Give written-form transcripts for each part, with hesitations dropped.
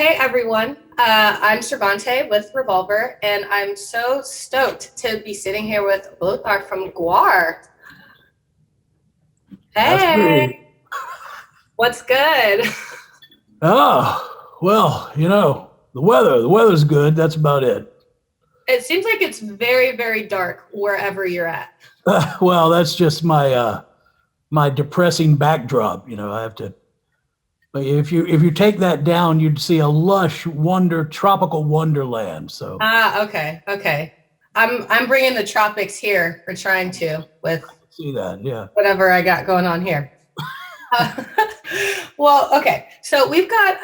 Hey everyone, I'm Cervante with Revolver, and I'm so stoked to be sitting here with Blothar from GWAR. That's me. Hey, what's good? Oh, well, the weather's good. That's about it. It seems like it's very, very dark wherever you're at. Well, that's just my depressing backdrop. I have to. But if you take that down, you'd see a lush tropical wonderland. So Ah, okay, okay. I'm bringing the tropics here, or trying to, with see that, yeah. whatever I got going on here. Uh, well, okay. So we've got,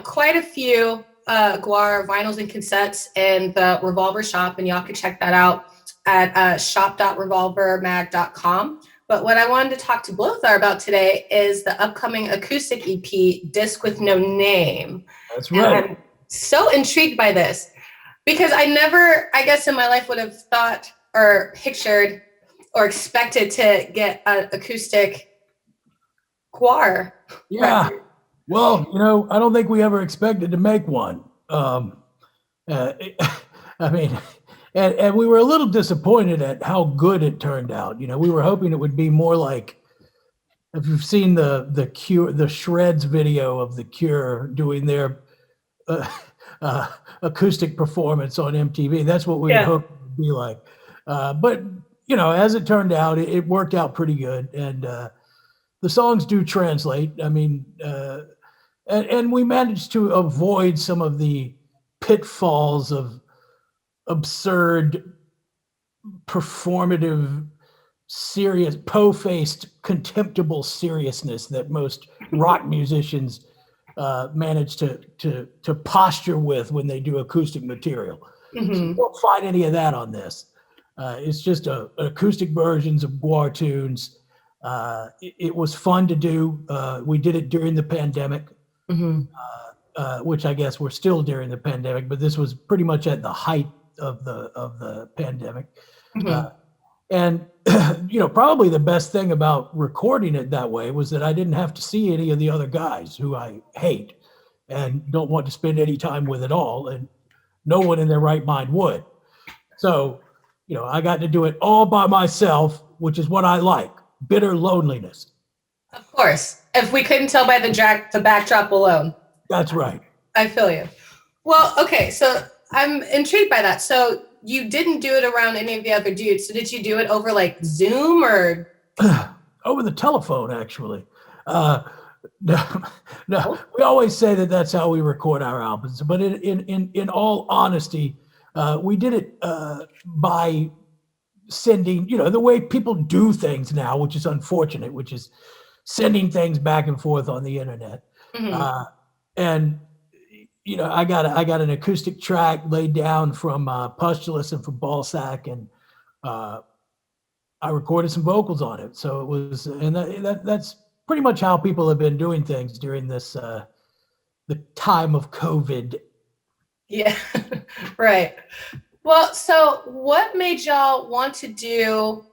quite a few GWAR vinyls and cassettes in the Revolver shop, and y'all can check that out at shop.revolvermag.com. But what I wanted to talk to Blothar about today is the upcoming acoustic EP, Disc with No Name. That's And right. I'm so intrigued by this because I never, I guess, in my life would have thought or pictured or expected to get an acoustic GWAR Yeah. record. Well, I don't think we ever expected to make one. Uh, I mean, and we were a little disappointed at how good it turned out. We were hoping it would be more like, if you've seen the Shreds video of the Cure doing their uh, uh, acoustic performance on MTV. That's what we had Yeah. hoped it would be like. But as it turned out, it worked out pretty good, and the songs do translate. I mean, and we managed to avoid some of the pitfalls of absurd, performative, serious, po-faced, contemptible seriousness that most rock musicians manage to posture with when they do acoustic material. So you Hmm. won't find any of that on this. It's just acoustic versions of GWAR tunes. It was fun to do. We did it during the pandemic, Hmm. which I guess we're still during the pandemic, but this was pretty much at the height of the pandemic. Uh, Hmm. and probably the best thing about recording it that way was that I didn't have to see any of the other guys who I hate and don't want to spend any time with at all, and no one in their right mind would. So, I got to do it all by myself, which is what I like. Bitter loneliness. Of course. If we couldn't tell by the backdrop alone, That's right. I feel you. Well, okay, so I'm intrigued by that. So you didn't do it around any of the other dudes. So did you do it over like Zoom or? Over the telephone, actually. Uh, no, no, we always say that that's how we record our albums, but in all honesty, we did it by sending, the way people do things now, which is unfortunate, which is sending things back and forth on the internet. Mhm. Uh, and I got an acoustic track laid down from Pustulus and from Ballsack, and uh, I recorded some vocals on it. So it was, and that's pretty much how people have been doing things during this the time of COVID. Yeah, right. Well, so what made y'all want to do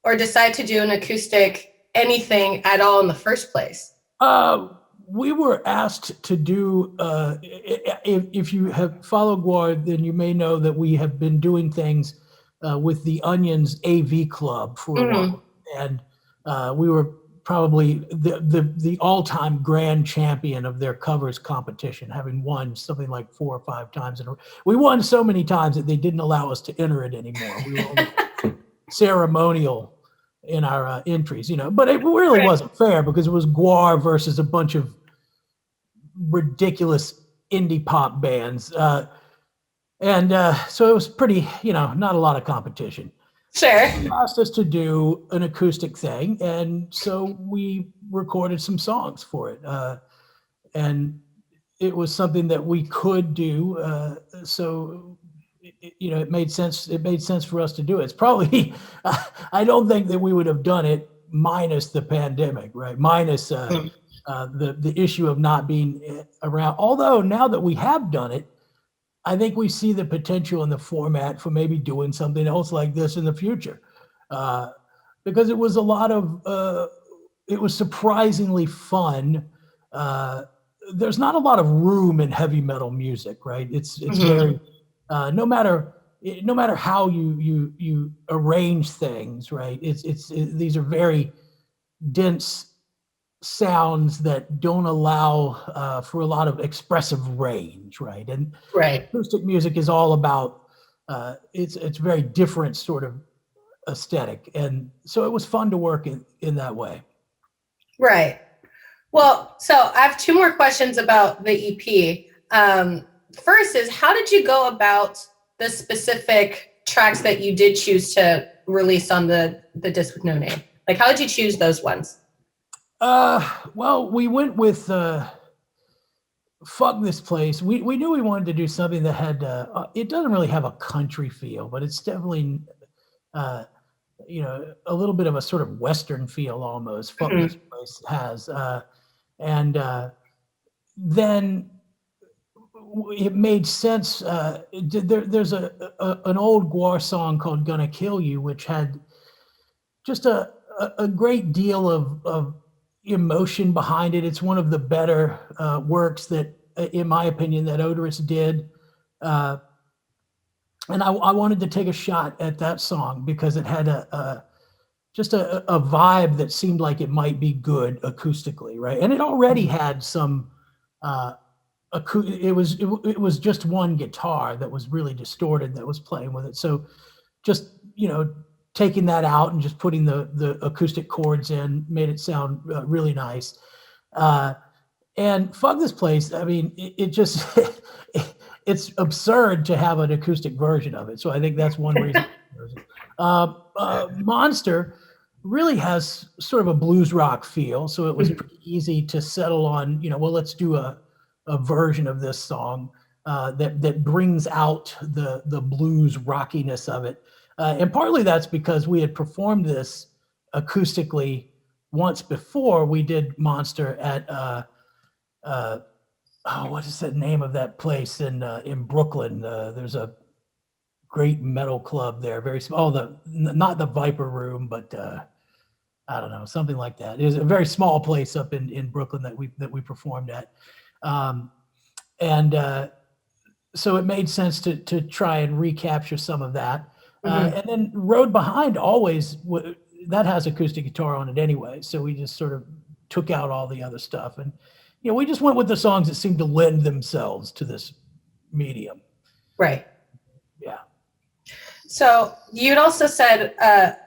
or decide to do an acoustic anything at all in the first place? Uh, we were asked to do. If you have followed GWAR, then you may know that we have been doing things with the Onion's AV Club for a Hmm. while, and we were probably the all-time grand champion of their covers competition, having won something like 4 or 5 times in a row. We won so many times that they didn't allow us to enter it anymore. We were only ceremonial in our entries, but it really Right. wasn't fair because it was GWAR versus a bunch of ridiculous indie pop bands. And so it was pretty, not a lot of competition. Sure. They asked us to do an acoustic thing, and so we recorded some songs for it. And it was something that we could do. So it made sense. It made sense for us to do it. It's probably, I don't think that we would have done it minus the pandemic, right? Minus the issue of not being around. Although now that we have done it, I think we see the potential in the format for maybe doing something else like this in the future, uh, because it was surprisingly fun. Uh, there's not a lot of room in heavy metal music, right? It's very no matter how you arrange things, right? These are very dense sounds that don't allow for a lot of expressive range, right? And acoustic music is all about it's very different sort of aesthetic, and so it was fun to work in that way. Right. Well, so I have two more questions about the EP. First is, how did you go about the specific tracks that you did choose to release on the disc with no name? Like, how did you choose those ones? Well, we went with Fuck This Place. We knew we wanted to do something that had it doesn't really have a country feel, but it's definitely you know, a little bit of a sort of Western feel almost. Fuck This Place has. And then it made sense. There's an old GWAR song called Gonna Kill You, which had just a great deal of emotion behind it. It's one of the better works that, in my opinion, that Odorous did. And I wanted to take a shot at that song because it had just a vibe that seemed like it might be good acoustically, right? And it already had some it was just one guitar that was really distorted that was playing with it. So just, you know, taking that out and just putting the acoustic chords in made it sound really nice. And Fuck This Place, I mean, it just it's absurd to have an acoustic version of it. So I think that's one reason. Monster really has sort of a blues rock feel, so it was pretty easy to settle on, you know, well, let's do a version of this song that brings out the blues rockiness of it. And partly that's because we had performed this acoustically once before. We did Monster at what is the name of that place in Brooklyn? There's a great metal club there, very small. Not the Viper Room, but I don't know, something like that. It was a very small place up in Brooklyn that we performed at, and so it made sense to try and recapture some of that. And then Road Behind always that has acoustic guitar on it anyway, so we just sort of took out all the other stuff, and you know, we just went with the songs that seemed to lend themselves to this medium. Right. Yeah. So you'd also said a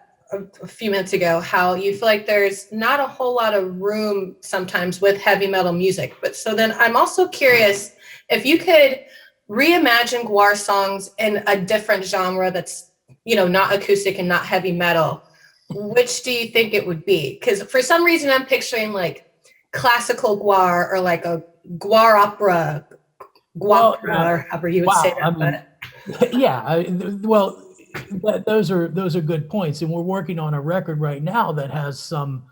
few minutes ago how you feel like there's not a whole lot of room sometimes with heavy metal music. But so then I'm also curious if you could reimagine GWAR songs in a different genre that's, you know, not acoustic and not heavy metal, which do you think it would be? Because for some reason I'm picturing like classical GWAR or like a GWAR opera, GWAR, or however you would say that. Well, those are good points, and we're working on a record right now that has some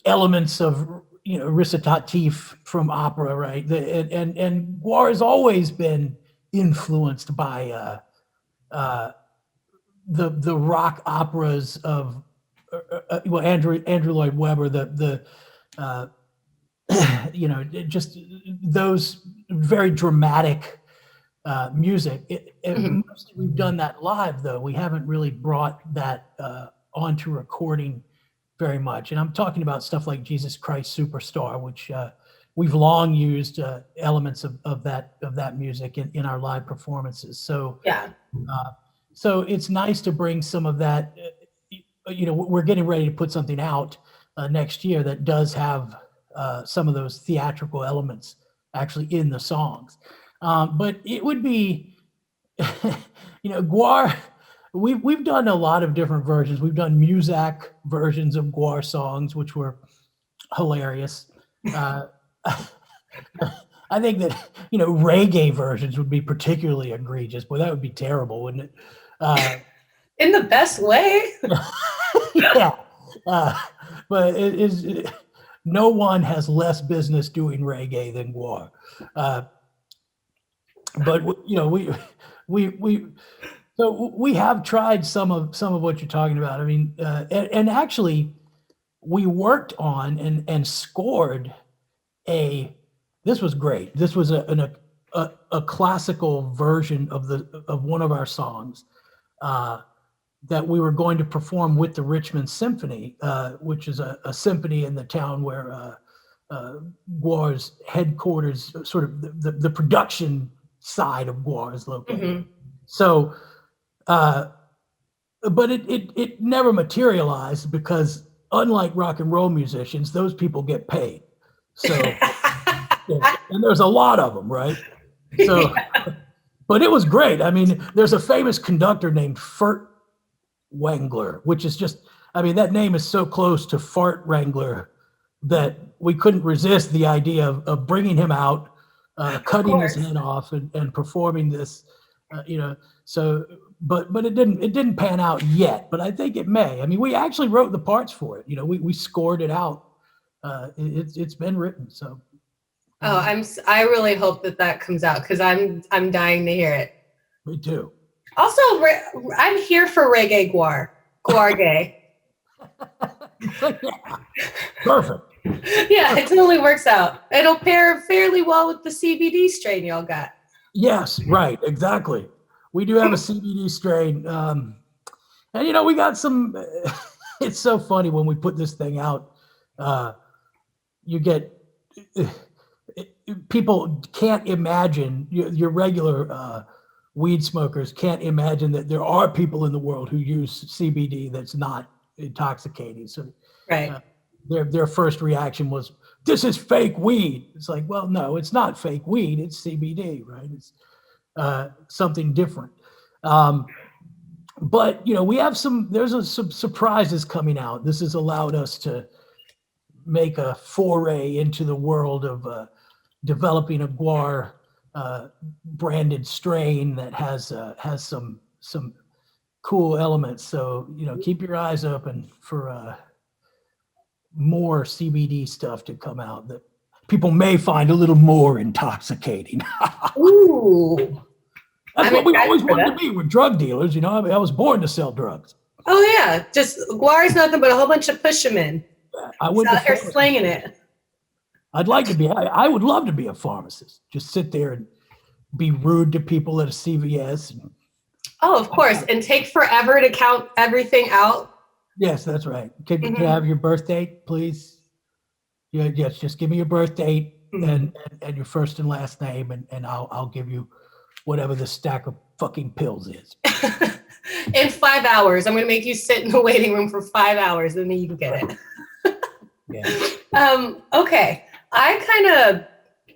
elements of, you know, recitative from opera, right? And GWAR has always been influenced by the rock operas of well, Andrew Lloyd Webber, the you know, just those very dramatic music. Mostly we've done that live, though. We haven't really brought that onto recording very much. And I'm talking about stuff like Jesus Christ Superstar, which we've long used elements of that music in our live performances. So yeah. So it's nice to bring some of that. You know, we're getting ready to put something out next year that does have some of those theatrical elements actually in the songs. But it would be, you know, GWAR. We've done a lot of different versions. We've done Muzak versions of GWAR songs, which were hilarious. I think that, you know, reggae versions would be particularly egregious, but that would be terrible, wouldn't it? In the best way. Yeah. But no one has less business doing reggae than GWAR. But you know, we have tried some of what you're talking about. I mean, and actually we worked on and scored this was great. This was a classical version of one of our songs that we were going to perform with the Richmond Symphony, which is a symphony in the town where GWAR's headquarters, sort of the production side of GWAR is located. Mm-hmm. So, but it never materialized because unlike rock and roll musicians, those people get paid. So, and there's a lot of them, right? So, but it was great. I mean, there's a famous conductor named FirstWorst, which is just, I mean, that name is so close to Fart Wrangler that we couldn't resist the idea of bringing him out, cutting his head off and performing this, so, but it didn't pan out yet, but I think it may. I mean, we actually wrote the parts for it. We scored it out. It's been written. So. Oh, I really hope that comes out because I'm dying to hear it. Me too. Also, I'm here for reggae GWAR gay. Yeah. Perfect. Yeah, it totally works out. It'll pair fairly well with the CBD strain y'all got. Yes, right, exactly. We do have a CBD strain, and we got some. It's so funny when we put this thing out. You get people can't imagine, your regular weed smokers can't imagine that there are people in the world who use CBD that's not intoxicating. So right. Their first reaction was, this is fake weed. It's like, well, no, it's not fake weed. It's CBD, right? It's something different. But, we have there's some surprises coming out. This has allowed us to make a foray into the world of developing a GWAR branded strain that has some cool elements. So, keep your eyes open for more CBD stuff to come out that people may find a little more intoxicating. Ooh. That's what we always wanted to be. We're drug dealers, I mean, I was born to sell drugs. Oh yeah, just GWAR is nothing but a whole bunch of pushermen. I went out here slinging it. I'd like to be. I would love to be a pharmacist. Just sit there and be rude to people at a CVS. Oh, of course, and take forever to count everything out. Yes, that's right. Can I have your birth date, please? Yeah, yes. Just give me your birth date and your first and last name, and I'll give you whatever the stack of fucking pills is. In 5 hours, I'm going to make you sit in the waiting room for 5 hours, and then you can get it. Yeah. Okay. I kind of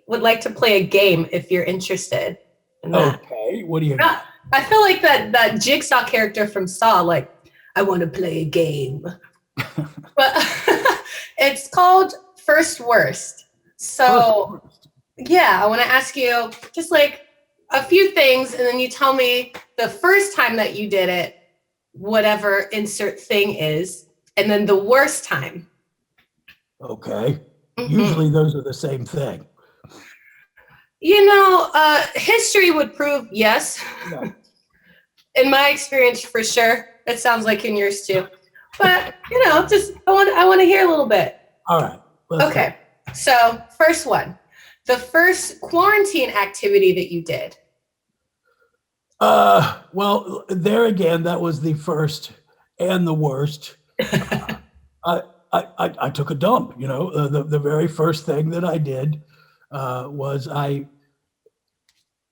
would like to play a game if you're interested in that. Okay. What do you got? I feel like that Jigsaw character from Saw, like, I want to play a game. But it's called FirstWorst. So, yeah, I want to ask you just like a few things, and then you tell me the first time that you did it, whatever insert thing is, and then the worst time. Okay. Usually those are the same thing. History would prove yes. Yeah. In my experience, for sure. It sounds like in yours too. But, just I want to hear a little bit. All right. Okay. So, first one. The first quarantine activity that you did. Well, there again, that was the first and the worst. I took a dump, the very first thing that I did was I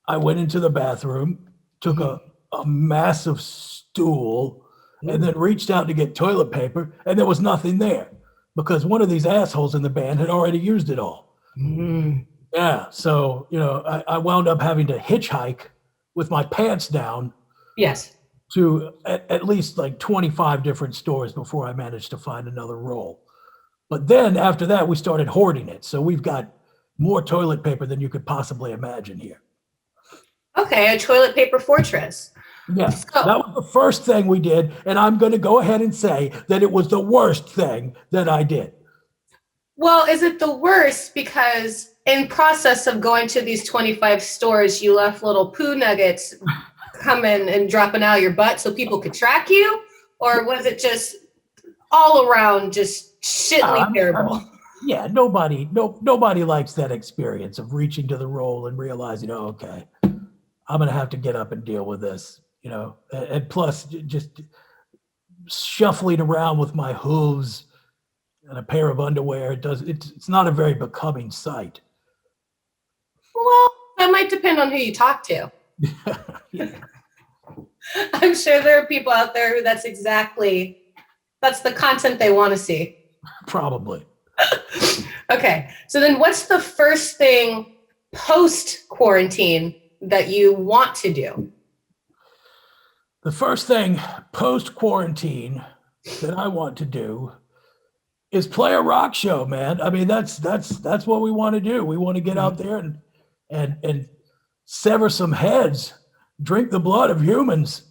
went into the bathroom, took a massive stool, and then reached out to get toilet paper, and there was nothing there because one of these assholes in the band had already used it all. Mm. Yeah, so, I wound up having to hitchhike with my pants down. Yes. To at least like 25 different stores before I managed to find another roll. But then after that, we started hoarding it. So we've got more toilet paper than you could possibly imagine here. Okay, a toilet paper fortress. Yes, that was the first thing we did. And I'm going to go ahead and say that it was the worst thing that I did. Well, is it the worst because in process of going to these 25 stores, you left little poo nuggets coming and dropping out of your butt so people could track you? Or was it just all around just shitly terrible? Yeah, nobody likes that experience of reaching to the roll and realizing, oh, okay, I'm gonna have to get up and deal with this, and plus just shuffling around with my hooves and a pair of underwear, it's not a very becoming sight. Well, that might depend on who you talk to. Yeah. I'm sure there are people out there who that's the content they want to see. Probably. Okay, so then what's the first thing post-quarantine that you want to do? The first thing post-quarantine that I want to do is play a rock show, man. I mean, that's what we want to do. We want to get out there and sever some heads, drink the blood of humans.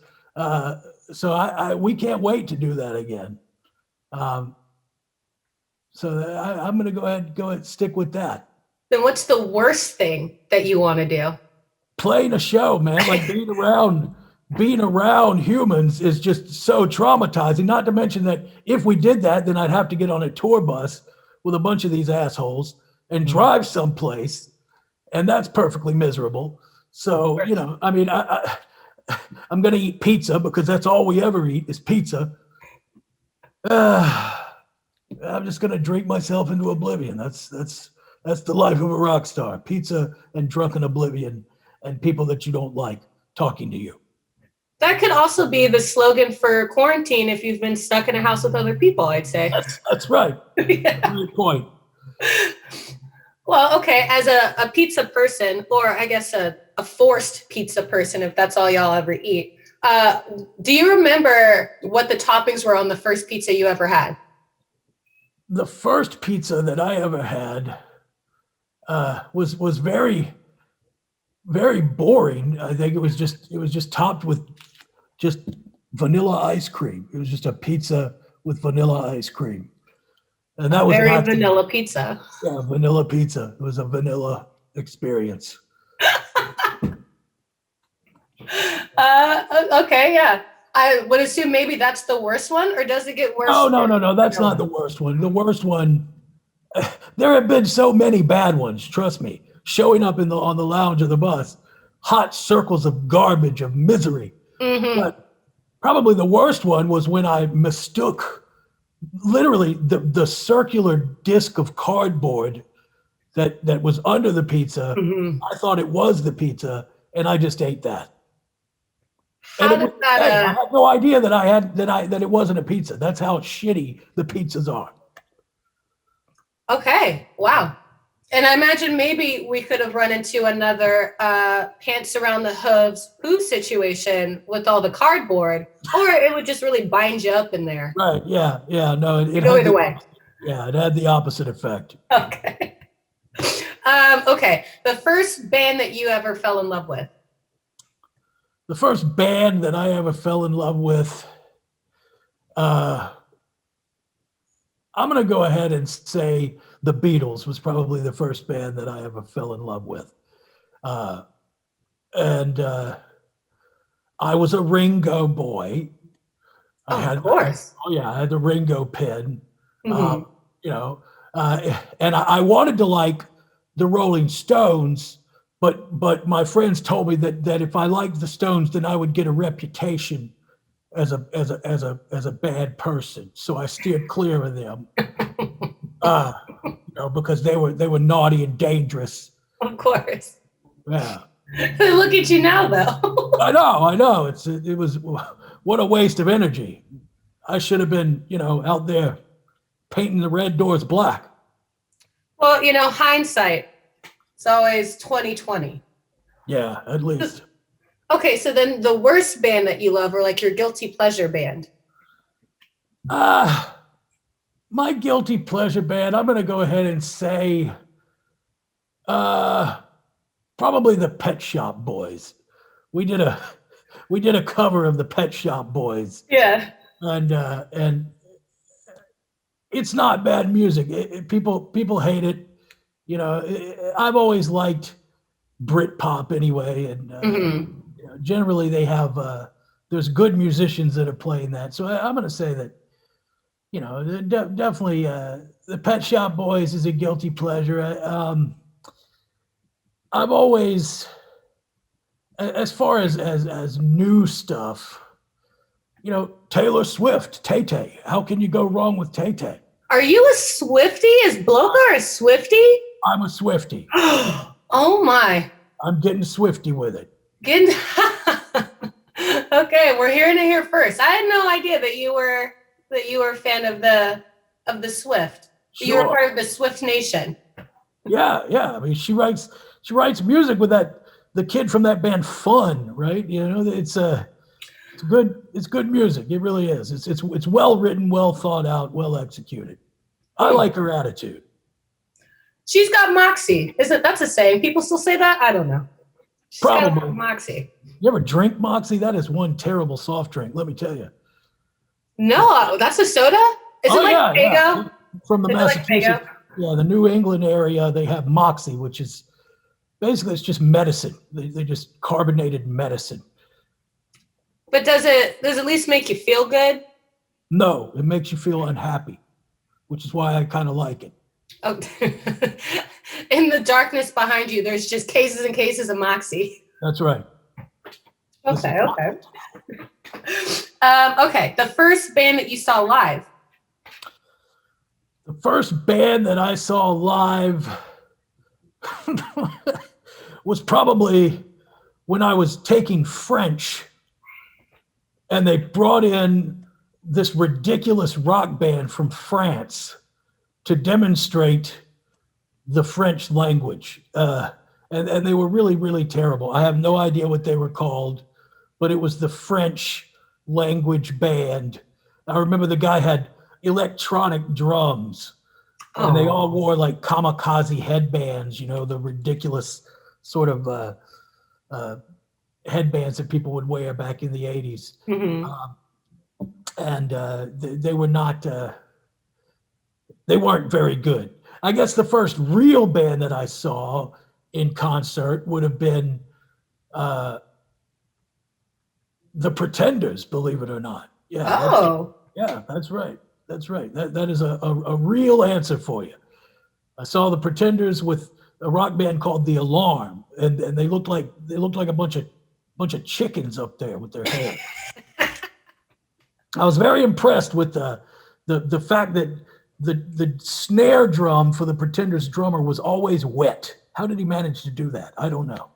So we can't wait to do that again. So I'm going to go ahead and stick with that. Then what's the worst thing that you want to do? Playing a show, man. Like being around humans is just so traumatizing. Not to mention that if we did that, then I'd have to get on a tour bus with a bunch of these assholes and drive someplace, and that's perfectly miserable. So, I mean, I'm going to eat pizza because that's all we ever eat is pizza. I'm just going to drink myself into oblivion. That's the life of a rock star. Pizza and drunken oblivion and people that you don't like talking to you. That could also be the slogan for quarantine if you've been stuck in a house with other people, I'd say. That's right. Yeah. Good point. Well, okay, as a pizza person, or I guess a forced pizza person, if that's all y'all ever eat, do you remember what the toppings were on the first pizza you ever had? The first pizza that I ever had was very, very boring. I think it was just topped with just vanilla ice cream. It was just a pizza with vanilla ice cream. And that was very vanilla pizza. Yeah, vanilla pizza. It was a vanilla experience. Okay, yeah. I would assume maybe that's the worst one, or does it get worse? No. That's not the worst one. The worst one, there have been so many bad ones, trust me. Showing up on the lounge of the bus, hot circles of garbage, of misery. Mm-hmm. But probably the worst one was when I mistook literally the circular disc of cardboard that was under the pizza. Mm-hmm. I thought it was the pizza, and I just ate that. I had no idea that it wasn't a pizza. That's how shitty the pizzas are. Okay, wow. And I imagine maybe we could have run into another pants around the hooves poo situation with all the cardboard, or it would just really bind you up in there. Right, yeah. No, it go either way. Yeah, it had the opposite effect. Okay. Okay, the first band that you ever fell in love with? The first band that I ever fell in love with, I'm going to go ahead and say the Beatles was probably the first band that I ever fell in love with. And I was a Ringo boy. Of course. I had the Ringo pin. Mm-hmm. And I wanted to like the Rolling Stones, but my friends told me that if I liked the Stones, then I would get a reputation as a bad person. So I steered clear of them. Because they were naughty and dangerous. Of course. Yeah. Look at you now, though. I know. It was what a waste of energy. I should have been, out there painting the red doors black. Well, hindsight. It's always 20/20. Yeah, at least. Okay, so then the worst band that you love, or like your guilty pleasure band? My guilty pleasure band, I'm going to go ahead and say probably the Pet Shop Boys. We did a cover of the Pet Shop Boys. Yeah. And it's not bad music. People hate it. I've always liked Britpop anyway, and generally they have there's good musicians that are playing that. So I'm going to say that definitely the Pet Shop Boys is a guilty pleasure. I've always, as far as new stuff, you know, Taylor Swift, Tay-Tay. How can you go wrong with Tay-Tay? Are you a Swiftie? Is Blothar a Swiftie? I'm a Swiftie. Oh my. I'm getting Swiftie with it. Getting okay, we're hearing it here first. I had no idea that you were a fan of the Swift. Sure. You were part of the Swift Nation. Yeah. I mean, she writes music with the kid from that band Fun, right? You know, it's good music. It really is. It's well written, well thought out, well executed. I like her attitude. She's got moxie. That's a saying? People still say that? I don't know. She's Probably got moxie. You ever drink Moxie? That is one terrible soft drink, let me tell you. No, that's a soda? Is it like Fago? Yeah. From the Massachusetts, like the New England area, they have Moxie, which is basically, it's just medicine. They just carbonated medicine. But does it at least make you feel good? No, it makes you feel unhappy, which is why I kind of like it. Oh. In the darkness behind you, there's just cases and cases of Moxie. That's right. Okay. Okay, the first band that you saw live. The first band that I saw live was probably when I was taking French, and they brought in this ridiculous rock band from France to demonstrate the French language. And they were really, really terrible. I have no idea what they were called, but it was the French language band. I remember the guy had electronic drums, and they all wore like kamikaze headbands, you know, the ridiculous sort of headbands that people would wear back in the 80s. Mm-hmm. They were not, they weren't very good. I guess the first real band that I saw in concert would have been the Pretenders, believe it or not. Yeah. That's right. That is a real answer for you. I saw the Pretenders with a rock band called The Alarm, and they looked like a bunch of chickens up there with their hair. I was very impressed with the fact that the snare drum for the Pretenders drummer was always wet. How did he manage to do that? I don't know.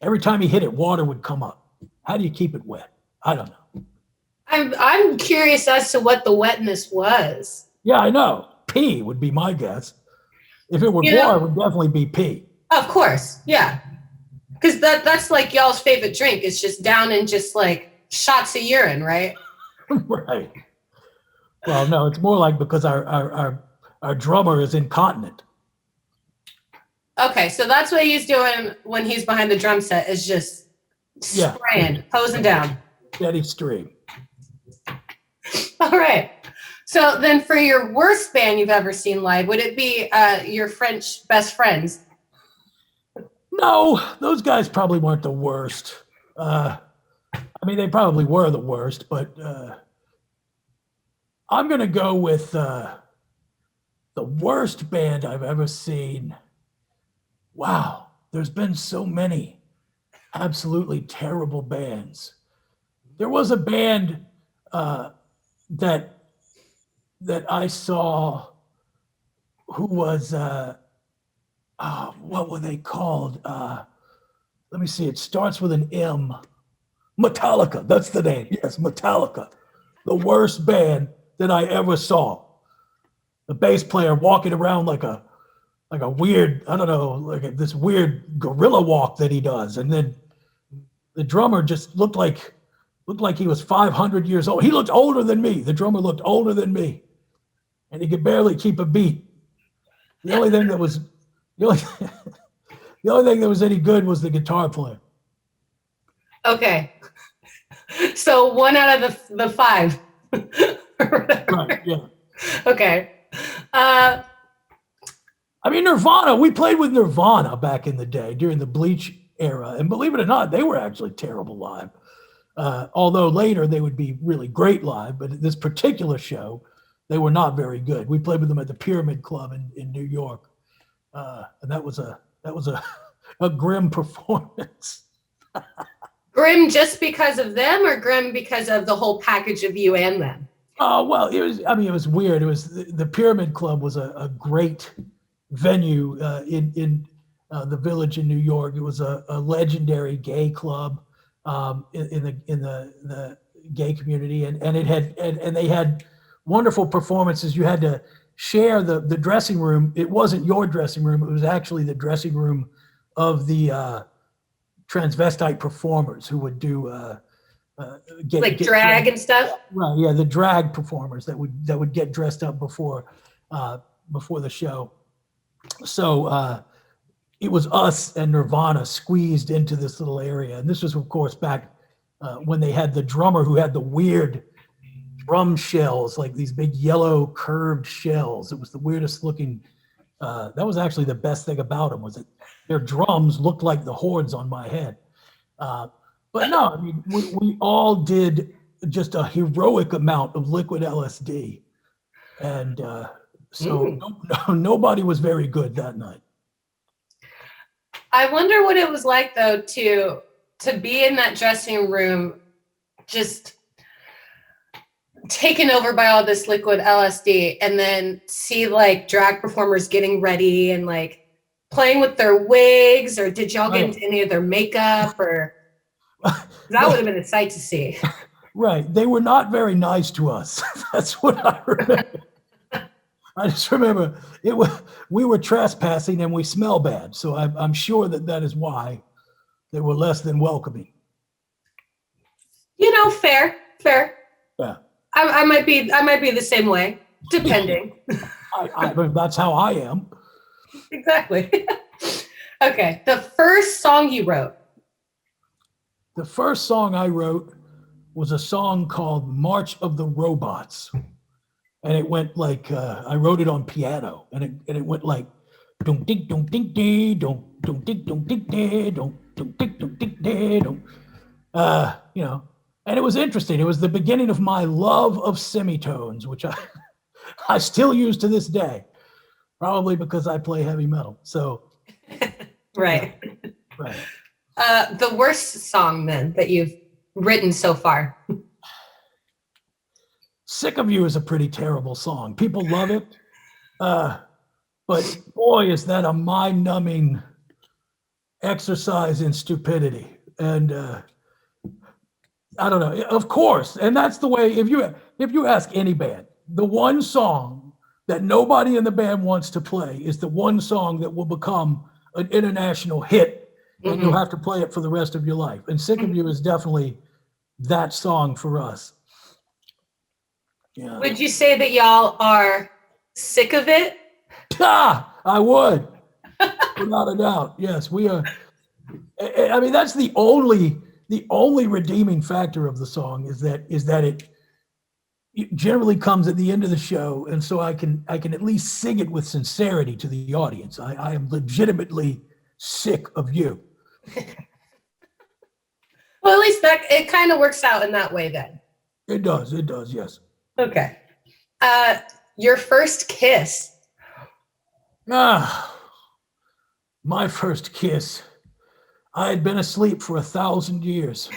Every time he hit it, water would come up. How do you keep it wet? I don't know. I'm curious as to what the wetness was. Yeah, I know. Pee would be my guess. If it were GWAR, it would definitely be pee. Of course, yeah. Because that's like y'all's favorite drink. It's just down in just like shots of urine, right? Right. Well, no, it's more like because our drummer is incontinent. Okay, so that's what he's doing when he's behind the drum set, is just spraying, hosing down. Steady stream. All right. So then for your worst band you've ever seen live, would it be your French best friends? No, those guys probably weren't the worst. I mean, they probably were the worst, but I'm going to go with the worst band I've ever seen. Wow, there's been so many absolutely terrible bands. There was a band that I saw who was, what were they called? Let me see, it starts with an M. Metallica, that's the name. Yes, Metallica. The worst band that I ever saw. The bass player walking around like a weird, I don't know, like this weird gorilla walk that he does. And then the drummer just looked like he was 500 years old. He looked older than me. The drummer looked older than me. And he could barely keep a beat. The only thing that was any good was the guitar player. Okay. So 1 out of the 5. Right, yeah. Okay. I mean, Nirvana, we played with Nirvana back in the day during the Bleach era. And believe it or not, they were actually terrible live. Although later they would be really great live. But this particular show, they were not very good. We played with them at the Pyramid Club in New York, and that was a grim performance. Grim just because of them, or grim because of the whole package of you and them? Oh, well, it was, I mean, it was weird. It was the Pyramid Club was a great venue in the Village in New York. It was a legendary gay club in the gay community, and it had and they had wonderful performances. You had to share the dressing room. It wasn't your dressing room. It was actually the dressing room of the transvestite performers who would do get drag and stuff. Right, yeah, the drag performers that would get dressed up before the show. So it was us and Nirvana squeezed into this little area, and this was, of course, back when they had the drummer who had the weird drum shells, like these big yellow curved shells. It was the weirdest looking. That was actually the best thing about them, was that their drums looked like the horns on my head. But no, I mean, we all did just a heroic amount of liquid LSD. And so nobody was very good that night. I wonder what it was like, though, to be in that dressing room, just taken over by all this liquid LSD, and then see like drag performers getting ready and like playing with their wigs, or did y'all get into any of their makeup, or that would have been a sight to see. Right. They were not very nice to us. That's what I remember. I just remember we were trespassing and we smell bad. So I'm sure that is why they were less than welcoming. You know, fair. Yeah. I might be the same way, depending. I mean, that's how I am. Exactly. Okay. The first song you wrote. The first song I wrote was a song called March of the Robots. And it went like, I wrote it on piano, and it went like, dum ding dum ding dee, dum ding dum ding dee, dum ding dum ding dee, dum. You know, and it was interesting. It was the beginning of my love of semitones, which I still use to this day, probably because I play heavy metal. So, right. Yeah, right. The worst song then that you've written so far. Sick of You is a pretty terrible song. People love it. But boy, is that a mind-numbing exercise in stupidity. And I don't know, of course. And that's the way, if you ask any band, the one song that nobody in the band wants to play is the one song that will become an international hit. And you'll have to play it for the rest of your life. And Sick of You is definitely that song for us. Yeah. Would you say that y'all are sick of it? I would, without a doubt. Yes, we are. I mean, that's the only redeeming factor of the song is that it generally comes at the end of the show, and so I can at least sing it with sincerity to the audience. I am legitimately sick of you. Well, at least that it kind of works out in that way then. It does, yes. Okay. Your first kiss. My first kiss. I had been asleep for 1,000 years.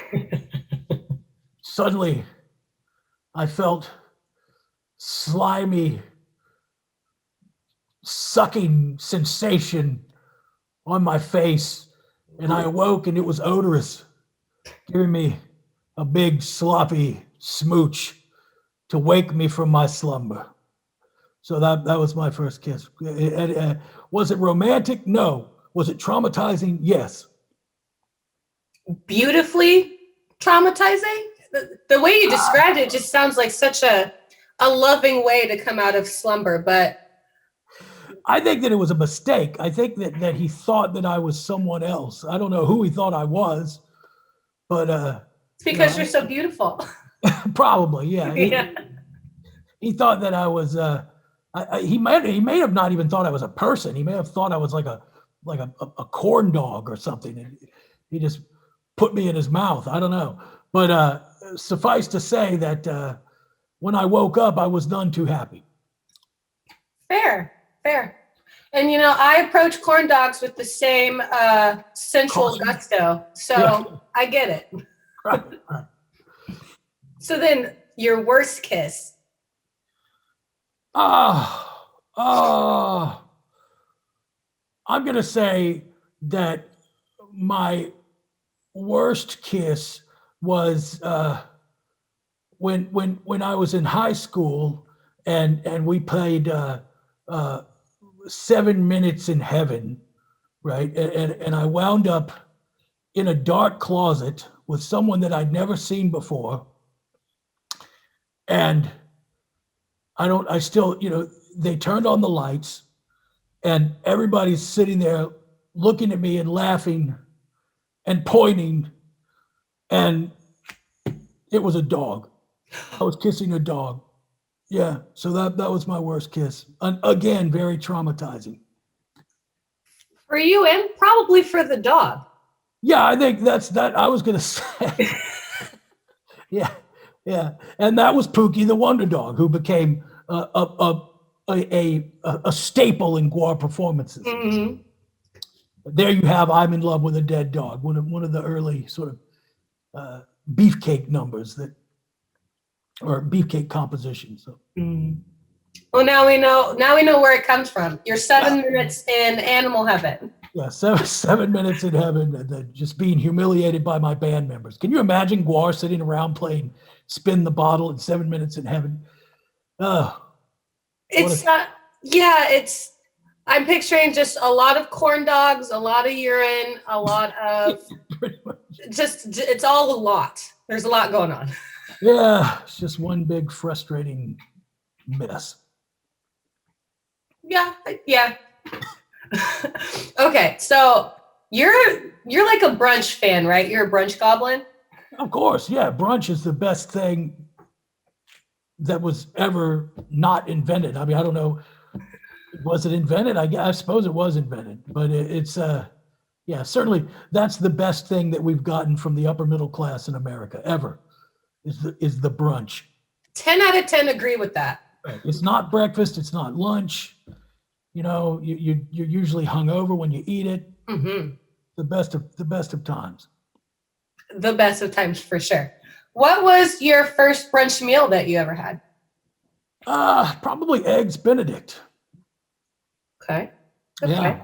Suddenly, I felt slimy, sucking sensation on my face, and I awoke and it was odorous, giving me a big sloppy smooch to wake me from my slumber. So that was my first kiss. Was it romantic? No. Was it traumatizing? Yes. Beautifully traumatizing? The way you described it just sounds like such a loving way to come out of slumber, but I think that it was a mistake. I think that he thought that I was someone else. I don't know who he thought I was, but it's because you're so beautiful. Probably, yeah. Yeah. He thought that I was. He may have not even thought I was a person. He may have thought I was like a corn dog or something. And he just put me in his mouth. I don't know, but suffice to say that when I woke up, I was none too happy. Fair. And I approach corn dogs with the same sensual gusto, so yeah. I get it. Right. So then, your worst kiss? I'm gonna say that my worst kiss was when I was in high school and we played 7 Minutes in Heaven, right? And I wound up in a dark closet with someone that I'd never seen before. And I still, they turned on the lights and everybody's sitting there looking at me and laughing and pointing. And it was a dog. I was kissing a dog. Yeah. So that was my worst kiss. Again, very traumatizing. For you and probably for the dog. Yeah, I think that's that. I was going to say. Yeah. And that was Pookie the Wonder Dog, who became a staple in GWAR performances. Mm-hmm. There you have "I'm in Love with a Dead Dog," one of the early sort of beefcake numbers or beefcake compositions. So. Well, now we know where it comes from. You're 7 minutes in animal heaven. Yeah, 7 minutes in heaven, and then just being humiliated by my band members. Can you imagine GWAR sitting around playing "Spin the Bottle" and 7 minutes in heaven? I'm picturing just a lot of corn dogs, a lot of urine, a lot of it's all a lot. There's a lot going on. Yeah, it's just one big frustrating mess. Yeah. Okay, so you're like a brunch fan, right? You're a brunch goblin? Of course, yeah. Brunch is the best thing that was ever not invented. I mean, I don't know. Was it invented? I suppose it was invented, but it's certainly that's the best thing that we've gotten from the upper middle class in America ever is the brunch. 10 out of 10 agree with that. Right. It's not breakfast. It's not lunch. You're usually hungover when you eat it. Mm-hmm. The best of times. The best of times for sure. What was your first brunch meal that you ever had? Probably eggs Benedict. Okay. Yeah.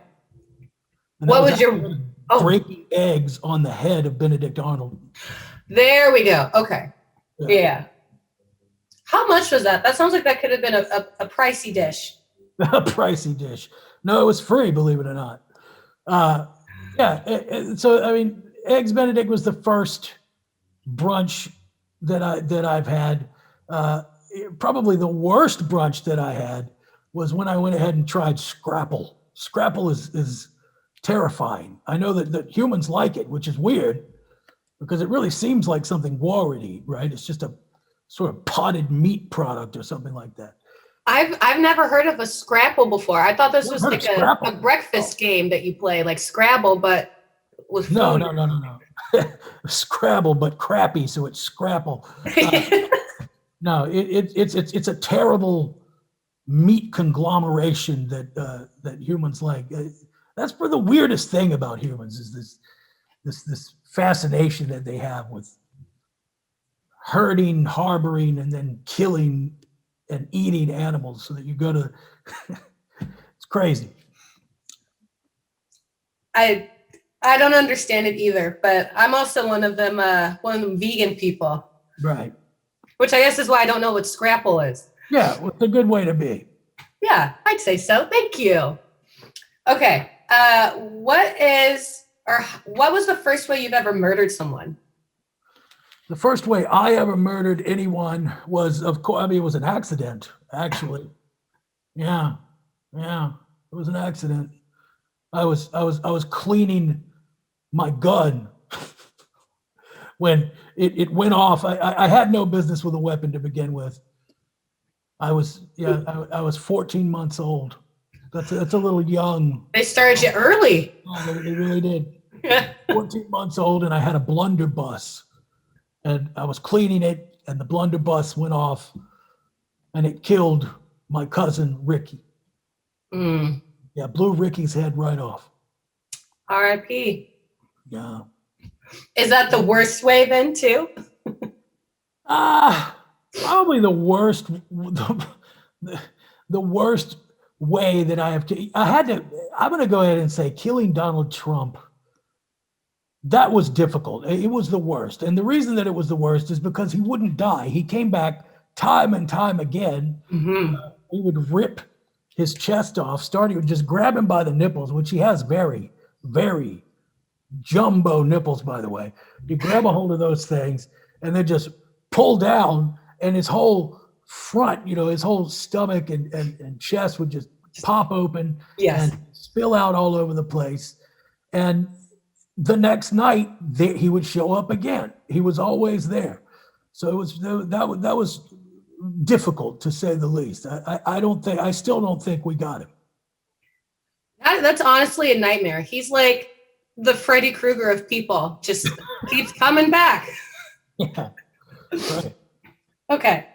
What was your breaking eggs on the head of Benedict Arnold? There we go. Okay. Yeah. How much was that? That sounds like that could have been a pricey dish. A pricey dish. No, it was free, believe it or not. So I mean, eggs Benedict was the first brunch that I've had. Probably the worst brunch that I had was when I went ahead and tried Scrapple. Scrapple is terrifying. I know that humans like it, which is weird because it really seems like something GWAR would eat, right? It's just a sort of potted meat product or something like that. I've never heard of a Scrapple before. I thought this was like a breakfast game that you play, like Scrabble, but with food. No. Scrabble, but crappy, so it's Scrapple. No, it's a terrible meat conglomeration that humans like. That's for the weirdest thing about humans is this fascination that they have with herding, harboring, and then killing and eating animals so that you go to it's crazy. I don't understand it either, but I'm also one of them vegan people. Right. Which I guess is why I don't know what Scrapple is. Yeah, well, it's a good way to be. Yeah, I'd say so. Thank you. Okay. What was the first way you've ever murdered someone? The first way I ever murdered anyone was, of course, it was an accident, actually. Yeah. It was an accident. I was cleaning my gun when it went off. I had no business with a weapon to begin with. I was 14 months old. That's a little young. They started you early. Oh, they really did. 14 months old, and I had a blunderbuss. And I was cleaning it, and the blunderbuss went off. and it killed my cousin Ricky. Mm. Yeah, blew Ricky's head right off. R.I.P. Yeah. Is that the worst way then too? Probably the worst. The worst way that I'm going to go ahead and say killing Donald Trump. That was difficult. It was the worst. And the reason that it was the worst is because he wouldn't die. He came back time and time again. Mm-hmm. He would rip his chest off, starting with just grab him by the nipples, which he has very, very jumbo nipples, by the way. You grab a hold of those things and then just pull down, and his whole front, his whole stomach and chest would just pop open and spill out all over the place. And the next night, he would show up again. He was always there. So that was difficult, to say the least. I still don't think we got him. That's honestly a nightmare. He's like the Freddy Krueger of people, just keeps coming back. Yeah. Right. Okay.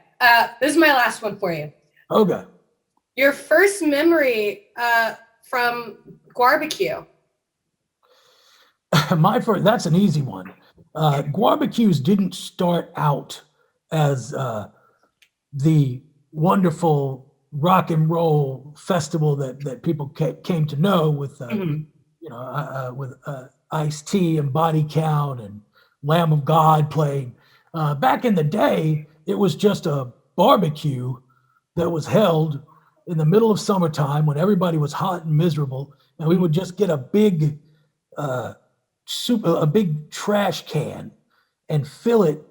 This is my last one for you. Okay. Your first memory from GWAR B-Q. That's an easy one. GWAR B-Qs didn't start out as the wonderful rock and roll festival that people came to know with, with Ice-T and Body Count and Lamb of God playing. Back in the day, it was just a barbecue that was held in the middle of summertime when everybody was hot and miserable, and we would just get a big trash can and fill it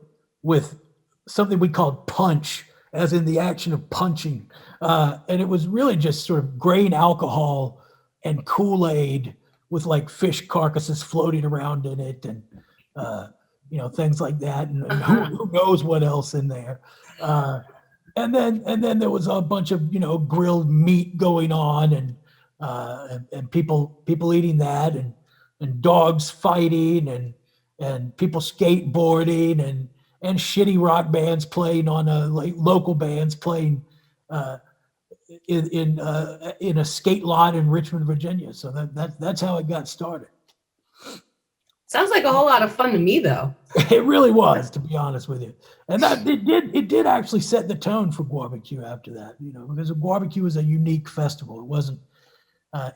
with something we called punch, as in the action of punching. And it was really just sort of grain alcohol and Kool-Aid with like fish carcasses floating around in it, and things like that, and who knows what else in there. And then there was a bunch of grilled meat going on, and people eating that, and dogs fighting, and people skateboarding, and shitty rock bands playing on like local bands playing in a skate lot in Richmond, Virginia. So that's how it got started. Sounds like a whole lot of fun to me, though. It really was, to be honest with you. And that it did actually set the tone for GWAR B-Q after that, because GWAR B-Q was a unique festival. It wasn't,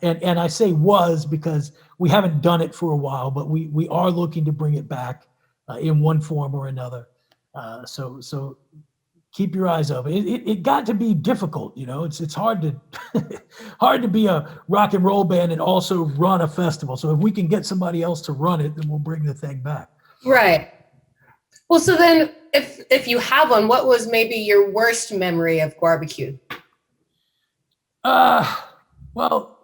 and I say was because we haven't done it for a while, but we are looking to bring it back in one form or another. So keep your eyes open. It got to be difficult, it's hard to be a rock and roll band and also run a festival. So if we can get somebody else to run it, then we'll bring the thing back. Right. Well, so then if you have one, what was maybe your worst memory of GWAR B-Q? Well,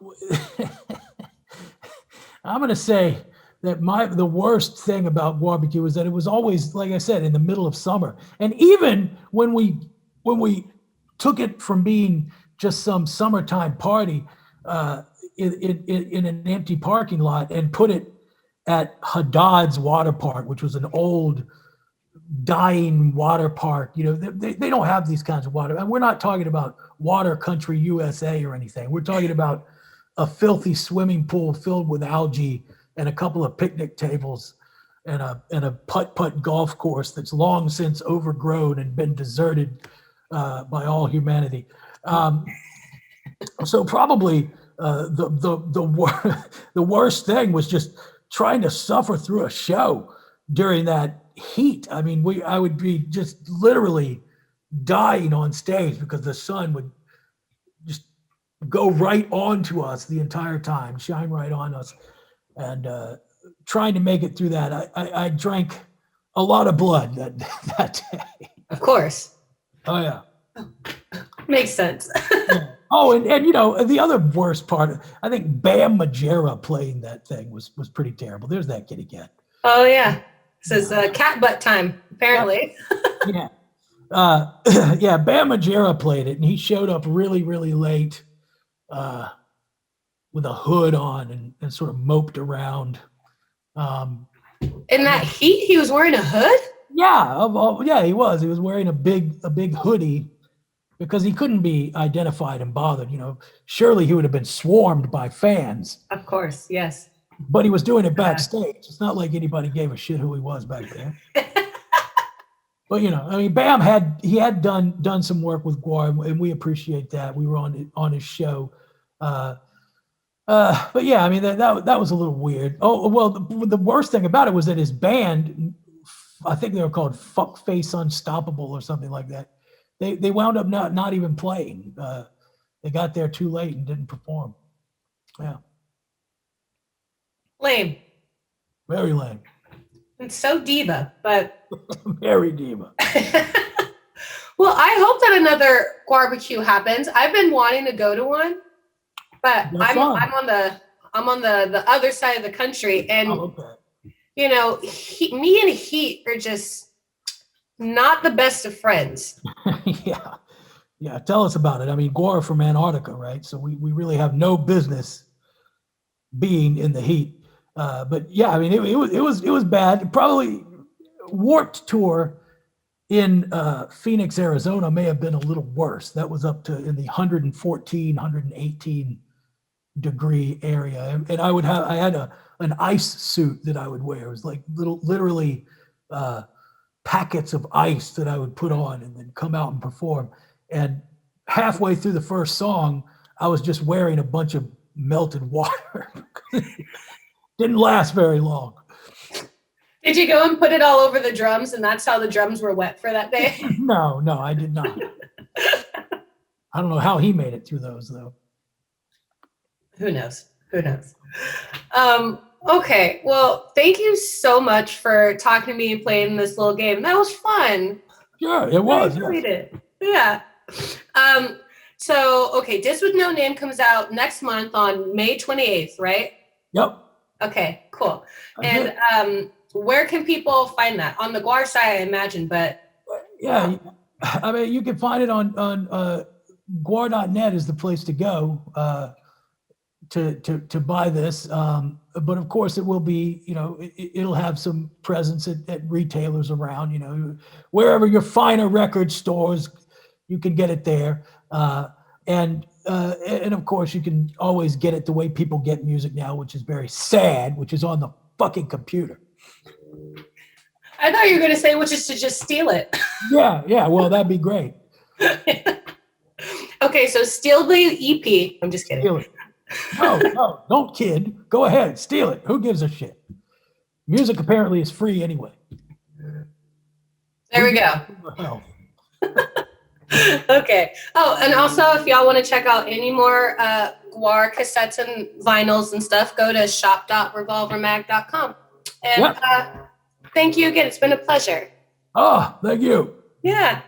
I'm going to say that the worst thing about GWAR B-Q was that it was always, like I said, in the middle of summer. And even when we took it from being just some summertime party in an empty parking lot and put it at Haddad's water park, which was an old dying water park. They don't have these kinds of water. And we're not talking about Water Country USA or anything. We're talking about a filthy swimming pool filled with algae and a couple of picnic tables and a putt-putt golf course that's long since overgrown and been deserted by all humanity. So probably the worst thing was just trying to suffer through a show during that heat. I mean, I would be just literally dying on stage because the sun would just go right onto us the entire time, shine right on us. And trying to make it through that, I drank a lot of blood that day. Of course. Oh, yeah. Makes sense. Yeah. Oh, and the other worst part, I think Bam Margera playing that thing was pretty terrible. There's that kitty cat. Oh, yeah. This is cat butt time, apparently. Yeah. Yeah, Bam Margera played it, and he showed up really, really late with a hood on and sort of moped around. In that heat, he was wearing a hood? Yeah, yeah, he was. He was wearing a big hoodie because he couldn't be identified and bothered. Surely he would have been swarmed by fans. Of course, yes. But he was doing it backstage. It's not like anybody gave a shit who he was back then. But Bam had done some work with GWAR, and we appreciate that. We were on his show. But yeah, that was a little weird. Oh well, the worst thing about it was that his band, I think they were called Fuckface Unstoppable or something like that. They wound up not even playing. They got there too late and didn't perform. Yeah. Lame. Very lame. It's so diva, but very diva. Well, I hope that another GWAR B-Q happens. I've been wanting to go to one, but I'm on the other side of the country, and me and Heat are just not the best of friends. Yeah. Tell us about it. GWAR are from Antarctica, right? So we really have no business being in the heat. But yeah, it was bad. Probably Warped Tour in Phoenix, Arizona may have been a little worse. That was up to in the 114, 118 degree area. And I had an ice suit that I would wear. It was like literally packets of ice that I would put on and then come out and perform. And halfway through the first song, I was just wearing a bunch of melted water. Didn't last very long. Did you go and put it all over the drums, and that's how the drums were wet for that day? No, I did not. I don't know how he made it through those, though. Who knows? Okay, well, thank you so much for talking to me and playing this little game. That was fun. Sure, it was. I enjoyed it. Yeah. So, okay, Disc with No Name comes out next month on May 28th, right? Yep. Okay, cool. And where can people find that? On the GWAR side, I imagine, but... Yeah, you can find it on GWAR.net is the place to go to buy this. But of course, it will be, it'll have some presence at retailers around, wherever your finer record stores, you can get it there. And of course, you can always get it the way people get music now, which is very sad, which is on the fucking computer. I thought you were going to say, which is to just steal it. Yeah. Well, that'd be great. Okay, so steal the EP. I'm just kidding. Steal it. No, don't kid. Go ahead, steal it. Who gives a shit? Music apparently is free anyway. There we go. Okay. Oh, and also, if y'all want to check out any more GWAR cassettes and vinyls and stuff, go to shop.revolvermag.com. And thank you again. It's been a pleasure. Oh, thank you. Yeah.